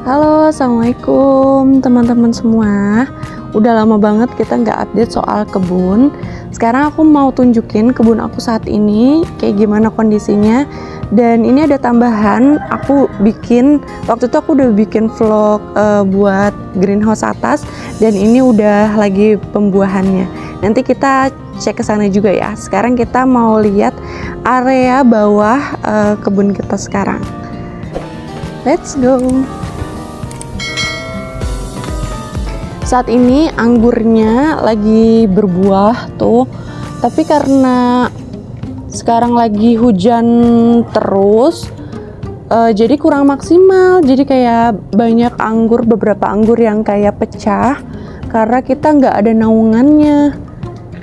Halo, assalamualaikum teman-teman semua. Udah lama banget kita nggak update soal kebun. Sekarang aku mau tunjukin kebun aku saat ini kayak gimana kondisinya. Dan ini ada tambahan, aku bikin waktu itu aku udah bikin vlog buat greenhouse atas, dan ini udah lagi pembuahannya. Nanti kita cek ke sana juga ya. Sekarang kita mau lihat area bawah kebun kita sekarang. Let's go. Saat ini anggurnya lagi berbuah tuh, tapi karena sekarang lagi hujan terus, jadi kurang maksimal. Jadi kayak banyak anggur, beberapa anggur yang kayak pecah karena kita nggak ada naungannya.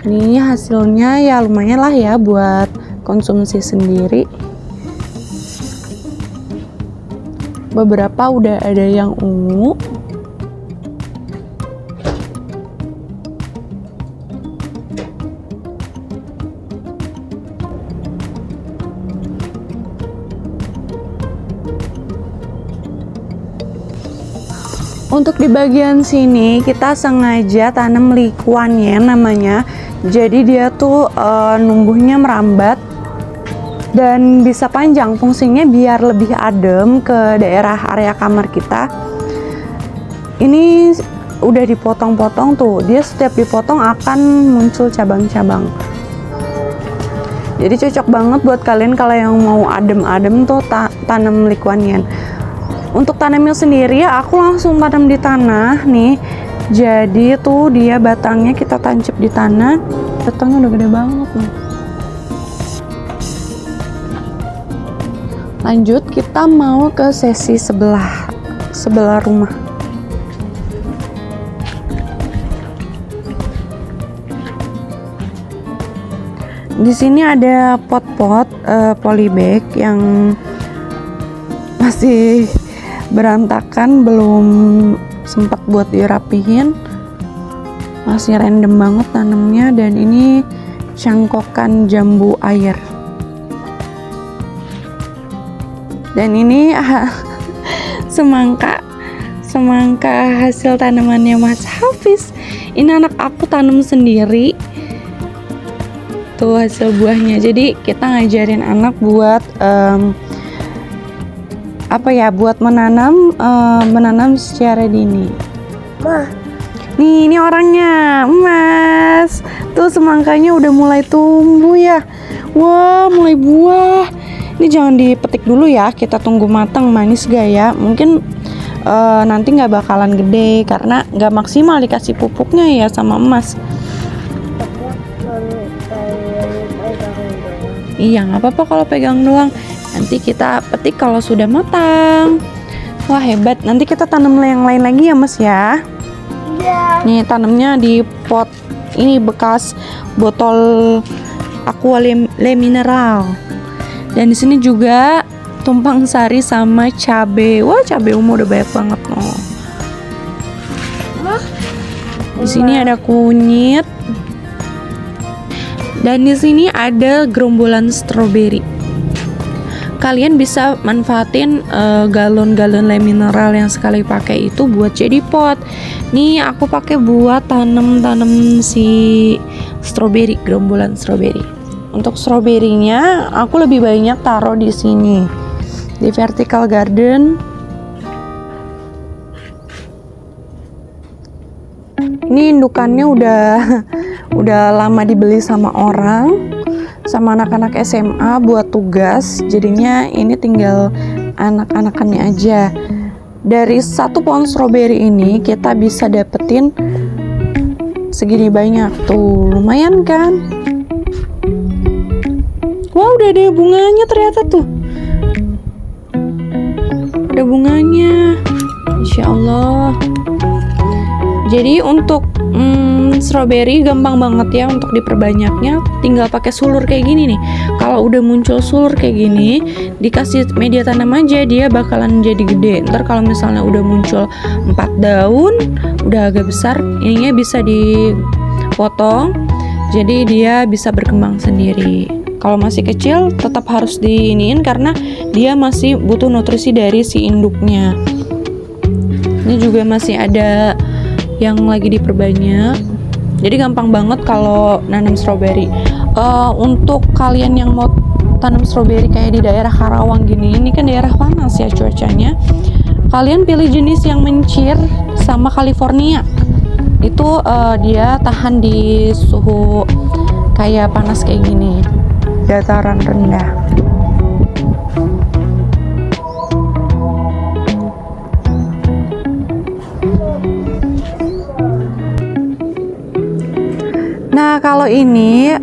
Nih hasilnya ya lumayan lah ya buat konsumsi sendiri. Beberapa udah ada yang ungu. Untuk di bagian sini kita sengaja tanam likuanien namanya. Jadi dia tuh numbuhnya merambat dan bisa panjang, fungsinya biar lebih adem ke daerah area kamar kita. Ini udah dipotong-potong tuh, dia setiap dipotong akan muncul cabang-cabang. Jadi cocok banget buat kalian kalau yang mau adem-adem tuh tanam likuanien. Untuk tanamnya sendiri ya aku langsung tanam di tanah nih. Jadi tuh dia batangnya kita tancap di tanah. Batangnya udah gede banget nih. Lanjut kita mau ke sesi sebelah rumah. Di sini ada pot-pot polybag yang masih berantakan, belum sempat buat dirapihin, masih random banget tanamnya. Dan ini cangkokan jambu air, dan ini semangka hasil tanamannya Mas Hafiz. Ini anak aku tanam sendiri tuh hasil buahnya. Jadi kita ngajarin anak buat buat menanam secara dini. Nih, ini orangnya, Mas. Tuh semangkanya udah mulai tumbuh ya. Wah, mulai buah. Ini jangan dipetik dulu ya, kita tunggu matang manis gak ya. Mungkin nanti nggak bakalan gede karena nggak maksimal dikasih pupuknya ya sama Mas. Iya, nggak apa-apa kalau pegang doang. Nanti kita petik kalau sudah matang. Wah, hebat. Nanti kita tanam yang lain lagi ya Mas ya. Iya. Nih tanamnya di pot ini bekas botol aqua le mineral. Dan di sini juga tumpang sari sama cabe. Wah, cabe ungu udah banyak banget loh. Di sini ada kunyit. Dan di sini ada gerombolan stroberi. Kalian bisa manfaatin galon-galon le mineral yang sekali pakai itu buat jadi pot. Nih aku pakai buat tanam si stroberi, gerombolan stroberi. Untuk stroberinya aku lebih banyak taruh di sini di vertical garden. Ini indukannya udah lama dibeli sama orang, sama anak-anak SMA buat tugas. Jadinya ini tinggal anak-anakannya aja. Dari satu pohon stroberi ini kita bisa dapetin segini banyak tuh, lumayan kan? Wah, udah ada bunganya ternyata tuh. Ada bunganya, Insya Allah. Jadi untuk stroberi gampang banget ya untuk diperbanyaknya, tinggal pakai sulur kayak gini nih. Kalau udah muncul sulur kayak gini, dikasih media tanam aja, dia bakalan jadi gede. Ntar kalau misalnya udah muncul 4 daun, udah agak besar, ininya bisa dipotong, jadi dia bisa berkembang sendiri. Kalau masih kecil tetap harus diiniin karena dia masih butuh nutrisi dari si induknya. Ini juga masih ada yang lagi diperbanyak. Jadi gampang banget kalau nanam stroberi. Untuk kalian yang mau tanam stroberi kayak di daerah Karawang gini, ini kan daerah panas ya cuacanya. Kalian pilih jenis yang mencir sama California. Itu dia tahan di suhu kayak panas kayak gini, dataran rendah. Nah, kalau ini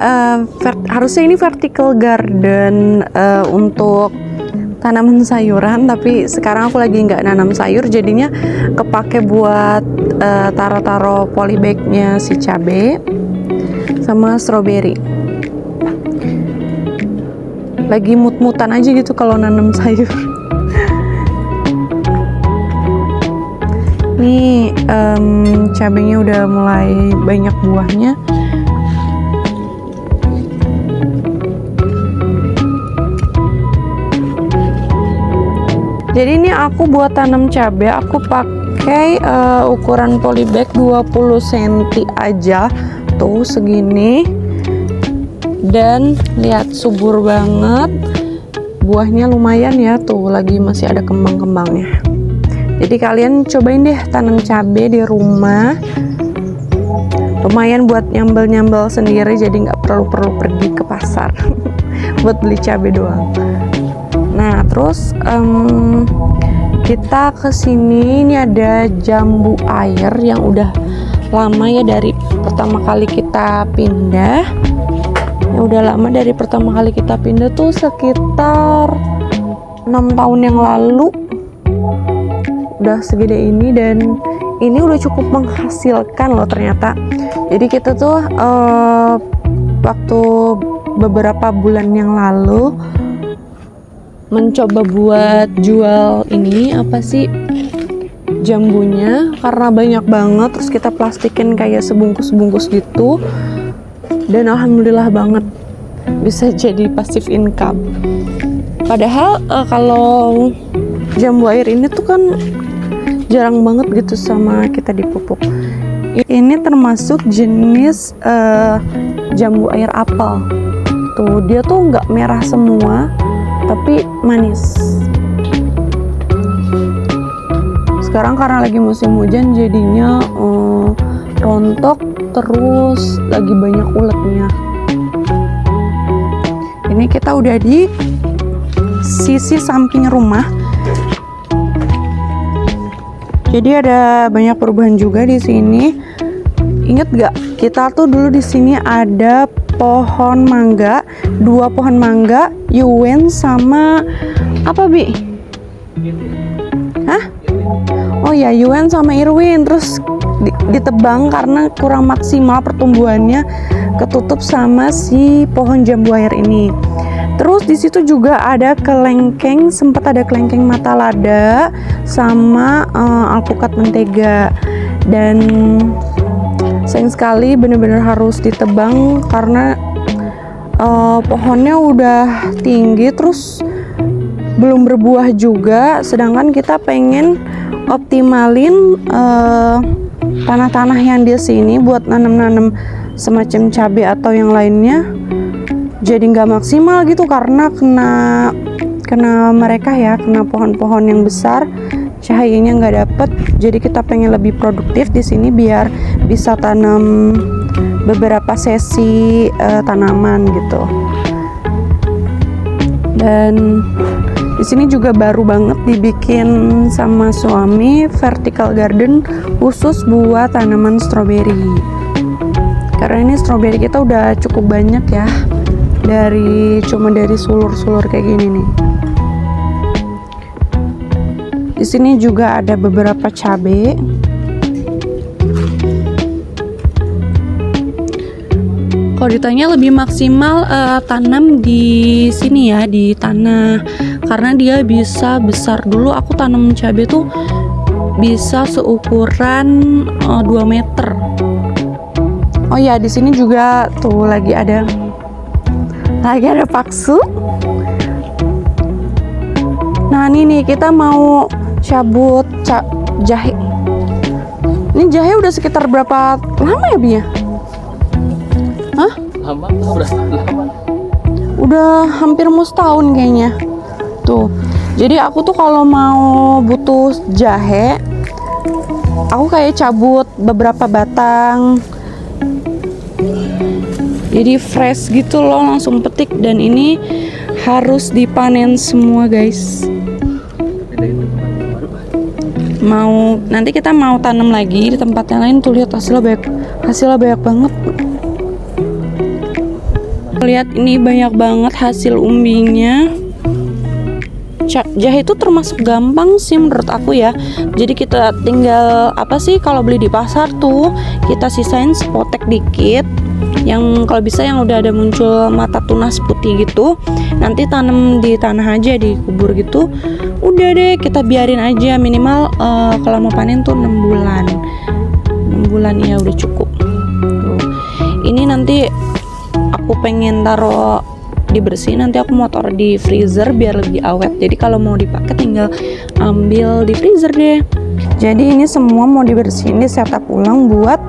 harusnya ini vertical garden untuk tanaman sayuran, tapi sekarang aku lagi nggak nanam sayur, jadinya kepake buat taro-taro polybagnya si cabe sama stroberi. Lagi mut-mutan aja gitu kalau nanam sayur. Ini cabenya udah mulai banyak buahnya. Jadi ini aku buat tanam cabai, aku pakai ukuran polybag 20 cm aja, tuh segini. Dan lihat subur banget, buahnya lumayan ya, tuh lagi masih ada kembang-kembangnya. Jadi kalian cobain deh tanam cabai di rumah, lumayan buat nyambel-nyambel sendiri, jadi nggak perlu pergi ke pasar buat beli cabai doang. Nah, terus kita kesini, ini ada jambu air yang udah lama ya, dari pertama kali kita pindah. Ya udah lama, dari pertama kali kita pindah tuh sekitar 6 tahun yang lalu. Udah segede ini, dan ini udah cukup menghasilkan loh ternyata. Jadi kita tuh waktu beberapa bulan yang lalu mencoba buat jual ini, apa sih, jambunya, karena banyak banget. Terus kita plastikin kayak sebungkus-bungkus gitu, dan alhamdulillah banget bisa jadi passive income. Padahal kalau jambu air ini tuh kan jarang banget gitu sama kita dipupuk. Ini termasuk jenis jambu air apel. Tuh dia tuh nggak merah semua, tapi manis. Sekarang karena lagi musim hujan, jadinya rontok, terus lagi banyak uletnya. Ini kita udah di sisi samping rumah, jadi ada banyak perubahan juga di sini. Ingat gak, kita tuh dulu di sini ada pohon mangga, 2 pohon mangga, Yuen sama apa, Bi? Hah? Oh ya, Yuen sama Irwin. Terus ditebang karena kurang maksimal pertumbuhannya, ketutup sama si pohon jambu air ini. Terus di situ juga ada kelengkeng, sempat ada kelengkeng mata lada sama alpukat mentega. Dan sayang sekali bener-bener harus ditebang karena pohonnya udah tinggi, terus belum berbuah juga. Sedangkan kita pengen optimalin tanah-tanah yang di sini buat nanam-nanam semacam cabai atau yang lainnya, jadi nggak maksimal gitu karena kena mereka ya, kena pohon-pohon yang besar, cahayanya nggak dapet. Jadi kita pengen lebih produktif di sini biar bisa tanam beberapa sesi tanaman gitu. Dan di sini juga baru banget dibikin sama suami vertical garden khusus buat tanaman stroberi. Karena ini stroberi kita udah cukup banyak ya, cuma dari sulur-sulur kayak gini nih. Di sini juga ada beberapa cabai. Kalau ditanya lebih maksimal tanam di sini ya, di tanah, karena dia bisa besar. Dulu aku tanam cabai tuh bisa seukuran 2 meter. Oh ya, di sini juga tuh lagi ada paksu. Nah ini nih, kita mau cabut jahe Ini jahe udah sekitar berapa lama ya, Bi ya? Hah? Lama, udah lama. Udah hampir mau setahun kayaknya. Tuh. Jadi aku tuh kalau mau butuh jahe, aku kayak cabut beberapa batang. Jadi fresh gitu loh, langsung petik, dan ini harus dipanen semua, guys. Nanti kita mau tanam lagi di tempat yang lain. Tuh lihat hasilnya banyak banget. Lihat ini banyak banget hasil umbinya. Jahe itu termasuk gampang sih menurut aku ya. Jadi kita tinggal kalau beli di pasar tuh kita sisain sepotek dikit. Yang kalau bisa yang udah ada muncul mata tunas putih gitu, nanti tanam di tanah aja, dikubur gitu. Udah deh, kita biarin aja minimal kalau mau panen tuh 6 bulan. 6 bulan ya udah cukup. Tuh. Ini nanti aku pengen taruh dibersihin, nanti aku mau taruh di freezer biar lebih awet. Jadi kalau mau dipakai tinggal ambil di freezer deh. Jadi ini semua mau dibersihin, di setup ulang buat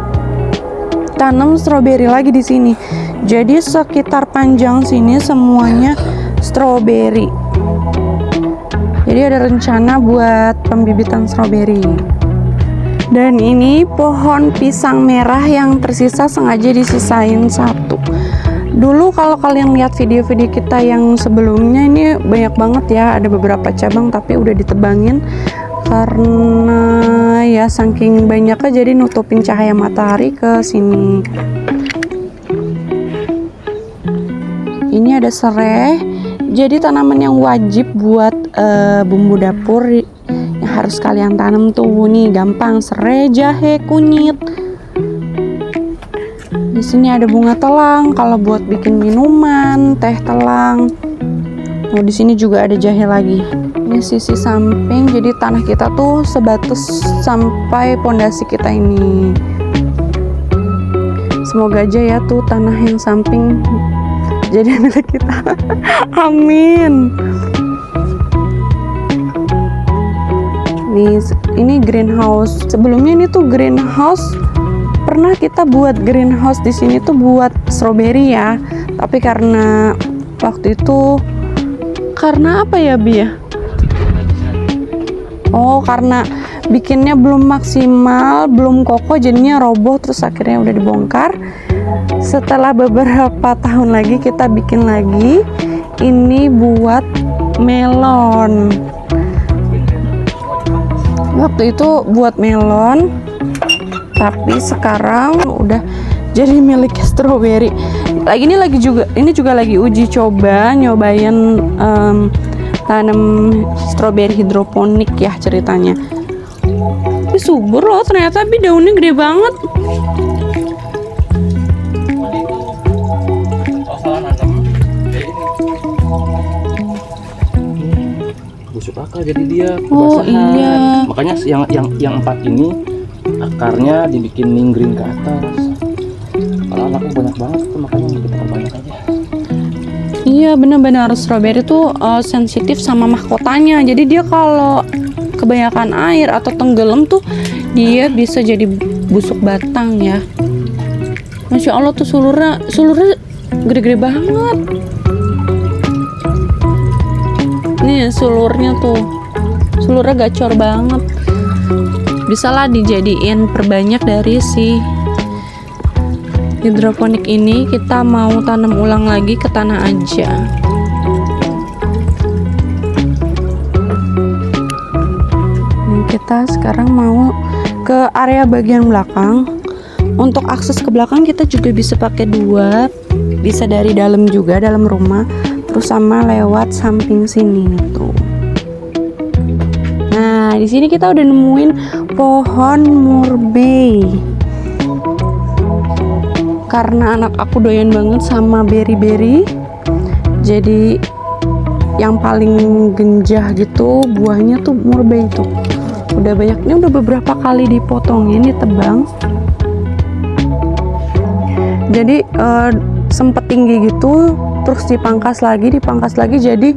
tanam stroberi lagi di sini. Jadi sekitar panjang sini semuanya stroberi. Jadi ada rencana buat pembibitan stroberi. Dan ini pohon pisang merah yang tersisa sengaja disisain satu. Dulu kalau kalian lihat video-video kita yang sebelumnya, ini banyak banget ya, ada beberapa cabang tapi udah ditebangin karena ya saking banyaknya jadi nutupin cahaya matahari ke sini. Ini ada serai, jadi tanaman yang wajib buat bumbu dapur yang harus kalian tanam tuh. Nih gampang, serai, jahe, kunyit. Di sini ada bunga telang kalau buat bikin minuman, teh telang. Oh, di sini juga ada jahe lagi. Ini sisi samping, jadi tanah kita tuh sebatas sampai pondasi kita ini. Semoga aja ya tuh tanah yang samping jadi milik kita. Amin. Nih, ini greenhouse. Sebelumnya ini tuh greenhouse. Pernah kita buat greenhouse di sini tuh buat stroberi ya. Tapi karena waktu itu apa ya, Bi ya? Oh, karena bikinnya belum maksimal, belum kokoh, jadinya roboh, terus akhirnya udah dibongkar. Setelah beberapa tahun lagi kita bikin lagi. Ini buat melon. Waktu itu buat melon, tapi sekarang udah jadi milik stroberi. Ini juga lagi uji coba nyobain tanam stroberi hidroponik ya ceritanya. Tapi subur loh ternyata, Bi, daunnya gede banget. Busuk akar jadi dia Oh kebasahan. iya. Makanya yang 4 ini akarnya dibikin ninggring ke atas. Kalau anaknya banyak banget tuh, makanya kita perbanyak aja. Iya, benar-benar stroberi tuh sensitif sama mahkotanya. Jadi dia kalau kebanyakan air atau tenggelam tuh dia bisa jadi busuk batang ya. Masya Allah tuh sulurnya gede-gede banget. Nih sulurnya gacor banget. Bisalah dijadiin perbanyak dari si hidroponik ini. Kita mau tanam ulang lagi ke tanah aja. Nah, kita sekarang mau ke area bagian belakang. Untuk akses ke belakang kita juga bisa pakai dua, bisa dari dalam juga, dalam rumah, terus sama lewat samping sini tuh. Nah, di sini kita udah nemuin pohon murbei. Karena anak aku doyan banget sama beri-beri, jadi yang paling genjah gitu buahnya tuh murbei tuh. Udah banyak, ini udah beberapa kali dipotongin, ditebang. Jadi sempet tinggi gitu, terus dipangkas lagi, jadi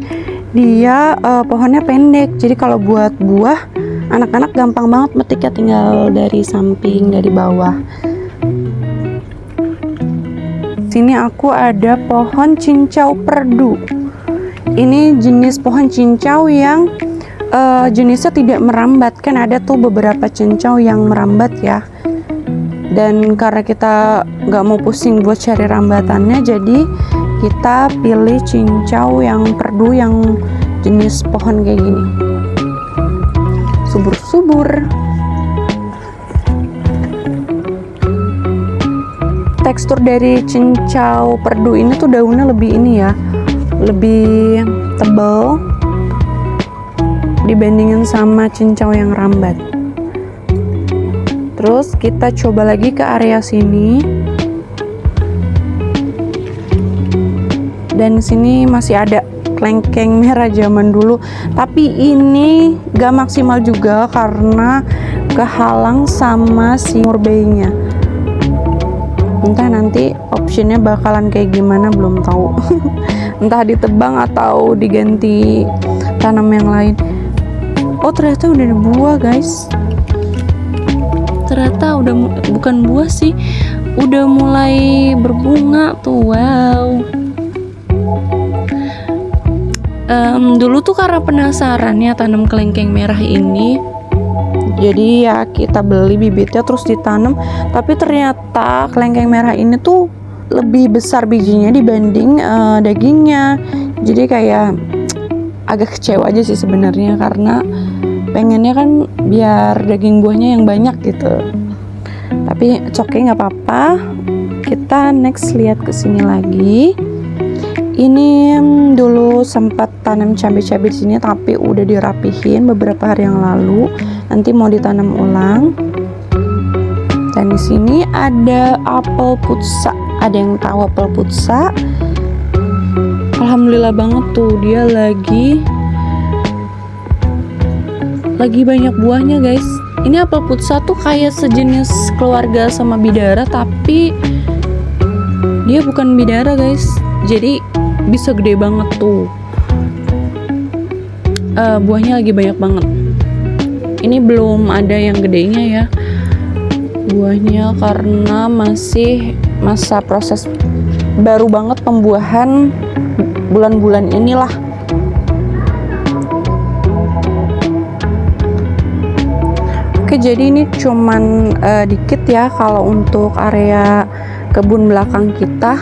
dia pohonnya pendek. Jadi kalau buat buah anak-anak gampang banget metiknya, tinggal dari samping, dari bawah. Sini aku ada pohon cincau perdu. Ini jenis pohon cincau yang jenisnya tidak merambat. Kan ada tuh beberapa cincau yang merambat ya. Dan karena kita nggak mau pusing buat cari rambatannya, jadi kita pilih cincau yang perdu yang jenis pohon kayak gini. Subur-subur. Tekstur dari cincau perdu ini tuh daunnya lebih ini ya, lebih tebal dibandingin sama cincau yang rambat. Terus kita coba lagi ke area sini, dan sini masih ada kelengkeng merah zaman dulu, tapi ini gak maksimal juga karena kehalang sama si murbeinya. Entah nanti optionnya bakalan kayak gimana, belum tahu. Entah ditebang atau diganti tanam yang lain. Oh ternyata udah ada buah guys. Ternyata udah, bukan buah sih, udah mulai berbunga tuh. Wow. Dulu tuh karena penasaran ya tanam kelengkeng merah ini, jadi ya kita beli bibitnya terus ditanam. Tapi ternyata kelengkeng merah ini tuh lebih besar bijinya dibanding dagingnya. Jadi kayak agak kecewa aja sih sebenarnya, karena pengennya kan biar daging buahnya yang banyak gitu. Tapi it's okay, nggak apa-apa. Kita next lihat ke sini lagi. Ini dulu sempat tanam cabai-cabai di sini, tapi udah dirapihin beberapa hari yang lalu. Nanti mau ditanam ulang. Dan di sini ada apel putsa. Ada yang tahu apel putsa? Alhamdulillah banget tuh, dia lagi banyak buahnya guys. Ini apel putsa tuh kayak sejenis keluarga sama bidara, tapi dia bukan bidara guys. Jadi bisa gede banget tuh. Buahnya lagi banyak banget. Ini belum ada yang gedenya ya buahnya, karena masih masa proses baru banget pembuahan bulan-bulan inilah. Oke, jadi ini cuman dikit ya kalau untuk area kebun belakang kita.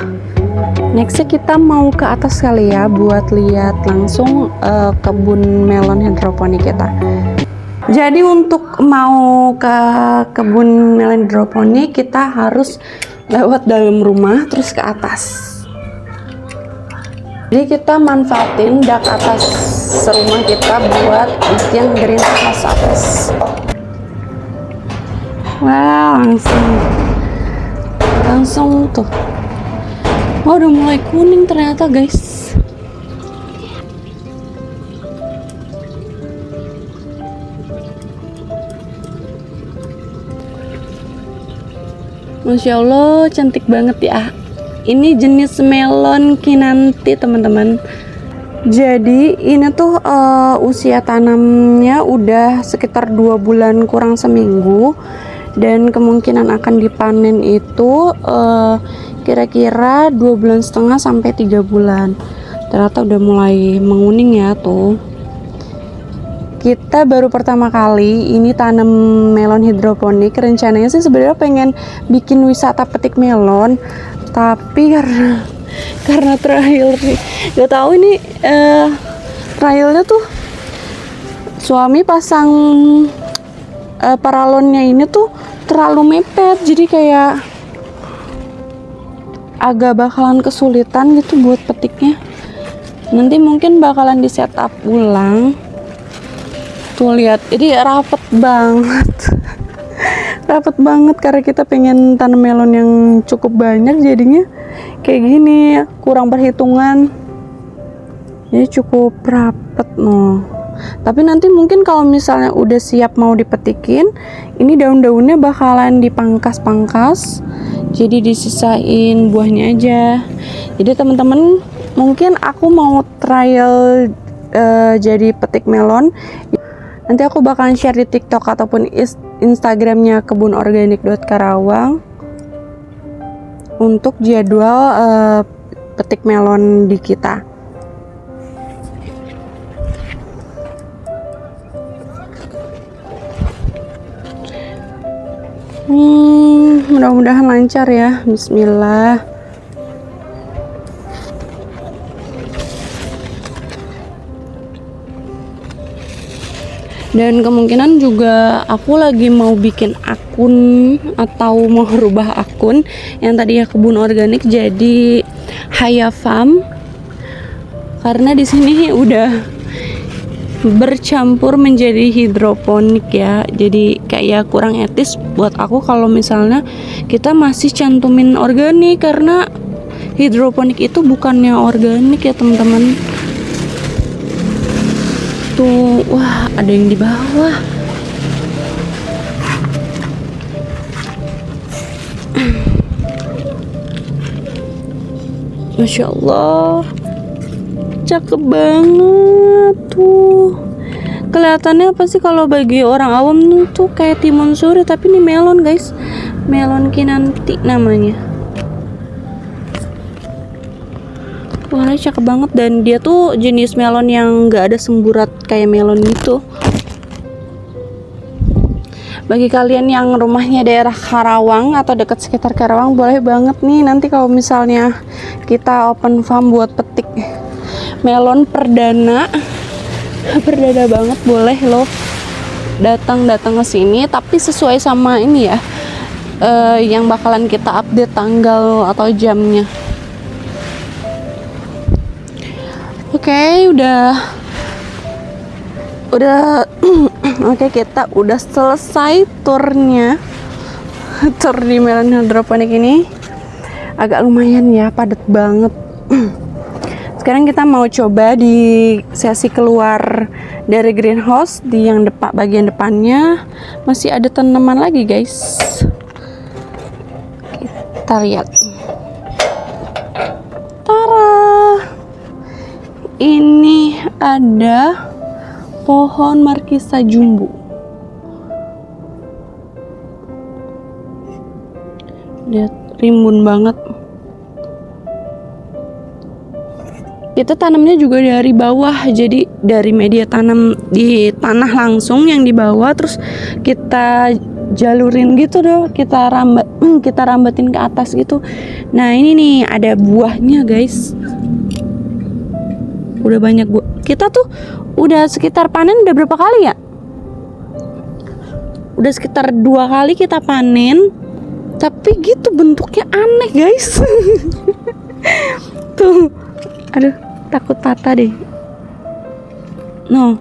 Nextnya kita mau ke atas kali ya, buat lihat langsung kebun melon hidroponik kita. Jadi untuk mau ke kebun melon hidroponik, kita harus lewat dalam rumah terus ke atas. Jadi kita manfaatin dak atas rumah kita buat bikin greenhouse atas. Wow, langsung tuh. Oh, udah mulai kuning ternyata guys. Masya Allah, cantik banget ya. Ini jenis melon kinanti teman-teman. Jadi ini tuh usia tanamnya udah sekitar 2 bulan kurang seminggu, dan kemungkinan akan dipanen itu kira-kira 2,5 bulan sampai 3 bulan. Ternyata udah mulai menguning ya tuh. Kita baru pertama kali ini tanam melon hidroponik. Rencananya sih sebenarnya pengen bikin wisata petik melon, tapi karena trial, gak tahu ini trialnya tuh suami pasang paralonnya ini tuh terlalu mepet, jadi kayak agak bakalan kesulitan gitu buat petiknya. Nanti mungkin bakalan di setup ulang. Tuh lihat, jadi rapet banget. Rapet banget karena kita pengen tanam melon yang cukup banyak, jadinya kayak gini, kurang perhitungan. Jadi cukup rapet noh. Tapi nanti mungkin kalau misalnya udah siap mau dipetikin, ini daun-daunnya bakalan dipangkas-pangkas, jadi disisain buahnya aja. Jadi teman-teman, mungkin aku mau trial jadi petik melon. Nanti aku bakalan share di TikTok ataupun Instagramnya kebunorganik.karawang untuk jadwal petik melon di kita. Mudah-mudahan lancar ya. Bismillah. Dan kemungkinan juga aku lagi mau bikin akun atau mau rubah akun yang tadi ya kebun organik jadi Haya Farm, karena di sini udah bercampur menjadi hidroponik ya. Jadi kayak kurang etis buat aku kalau misalnya kita masih cantumin organik, karena hidroponik itu bukannya organik ya teman-teman. Tuh, wah ada yang di bawah. Masya Allah, cakep banget tuh. Kelihatannya apa sih kalau bagi orang awam tuh kayak timun suri, tapi ini melon guys, melon kinanti namanya. Warnanya cakep banget, dan dia tuh jenis melon yang gak ada semburat kayak melon gitu. Bagi kalian yang rumahnya daerah Karawang atau dekat sekitar Karawang, boleh banget nih nanti kalau misalnya kita open farm buat petik melon perdana banget, boleh loh datang ke sini, tapi sesuai sama ini ya, yang bakalan kita update tanggal atau jamnya. Oke, udah oke, kita udah selesai turnya. Tur di melon hidroponik ini agak lumayan ya, padat banget. Sekarang kita mau coba di sesi keluar dari greenhouse, di yang bagian depannya masih ada tanaman lagi guys. Kita lihat. Tara, ini ada pohon markisa jumbo. Lihat, rimbun banget. Kita tanamnya juga dari bawah, jadi dari media tanam di tanah langsung yang di bawah, terus kita jalurin gitu doh, kita rambatin ke atas gitu. Nah ini nih ada buahnya guys, udah banyak buah. Kita tuh udah sekitar panen udah berapa kali ya? Udah sekitar 2 kali kita panen, tapi gitu bentuknya aneh guys. Tuh, aduh takut patah deh. No,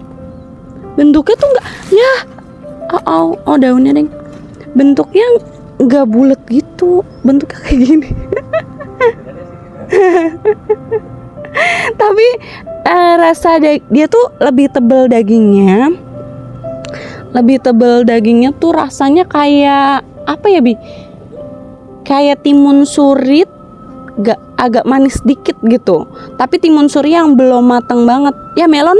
bentuknya tuh nggak ya, oh daunnya deh, bentuknya nggak bulat gitu, bentuknya kayak gini. Tapi rasa dia tuh lebih tebal dagingnya, tuh rasanya kayak apa ya Bi, kayak timun suri, agak manis dikit gitu, tapi timun suri yang belum matang banget ya. Melon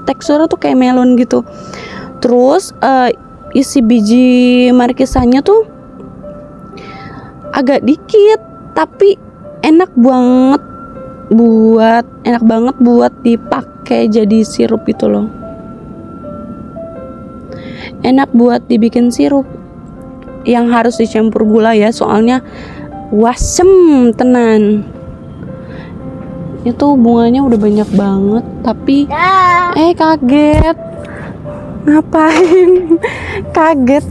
teksturnya tuh kayak melon gitu. Terus isi biji markisanya tuh agak dikit, tapi enak banget buat dipakai jadi sirup gitu loh. Enak buat dibikin sirup yang harus dicampur gula ya, soalnya wasem tenan. Itu bunganya udah banyak banget, tapi kaget. Ngapain? Kaget.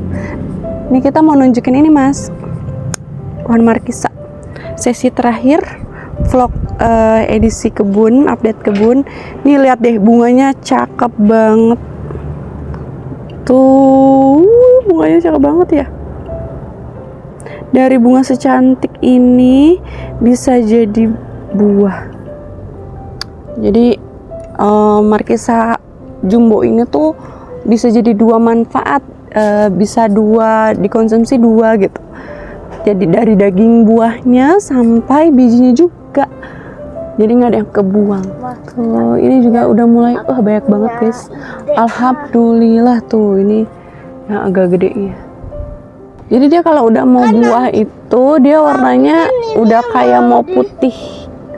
Nih kita mau nunjukin ini Mas, pohon markisa. Sesi terakhir vlog edisi kebun, update kebun. Nih lihat deh, bunganya cakep banget. Tuh, bunganya cakep banget ya. Dari bunga secantik ini bisa jadi buah. Jadi markisa jumbo ini tuh bisa jadi 2 manfaat, bisa dikonsumsi 2 gitu. Jadi dari daging buahnya sampai bijinya juga. jadi nggak ada yang kebuang. Tuh, ini juga udah mulai banyak banget guys. Alhamdulillah tuh ini yang agak gedenya. Jadi dia kalau udah mau buah itu dia warnanya udah kayak mau putih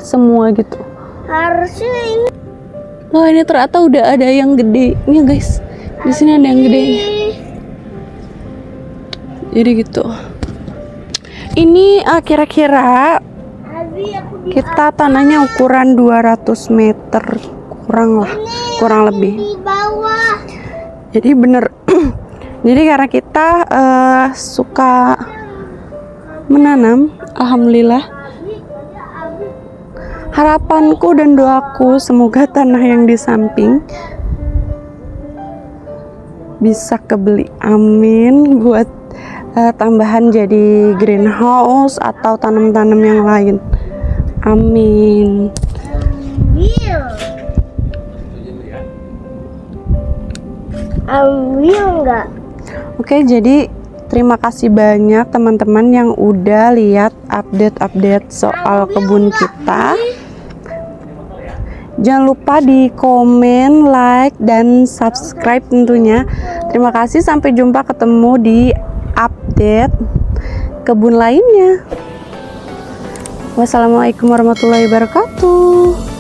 semua gitu. Harusnya ini. Wah, ini ternyata udah ada yang gedenya guys. Di sini ada yang gedenya. Jadi gitu. Ini kira-kira kita tanahnya ukuran 200 meter kurang lebih. Di bawah. Jadi bener. Jadi karena kita suka menanam, alhamdulillah. Harapanku dan doaku semoga tanah yang di samping bisa kebeli, amin, buat tambahan jadi greenhouse atau tanam-tanam yang lain, amin. Ambil enggak? Oke, jadi terima kasih banyak teman-teman yang udah lihat update-update soal kebun kita. Jangan lupa di komen, like, dan subscribe tentunya. Terima kasih, sampai jumpa ketemu di update kebun lainnya. Wassalamualaikum warahmatullahi wabarakatuh.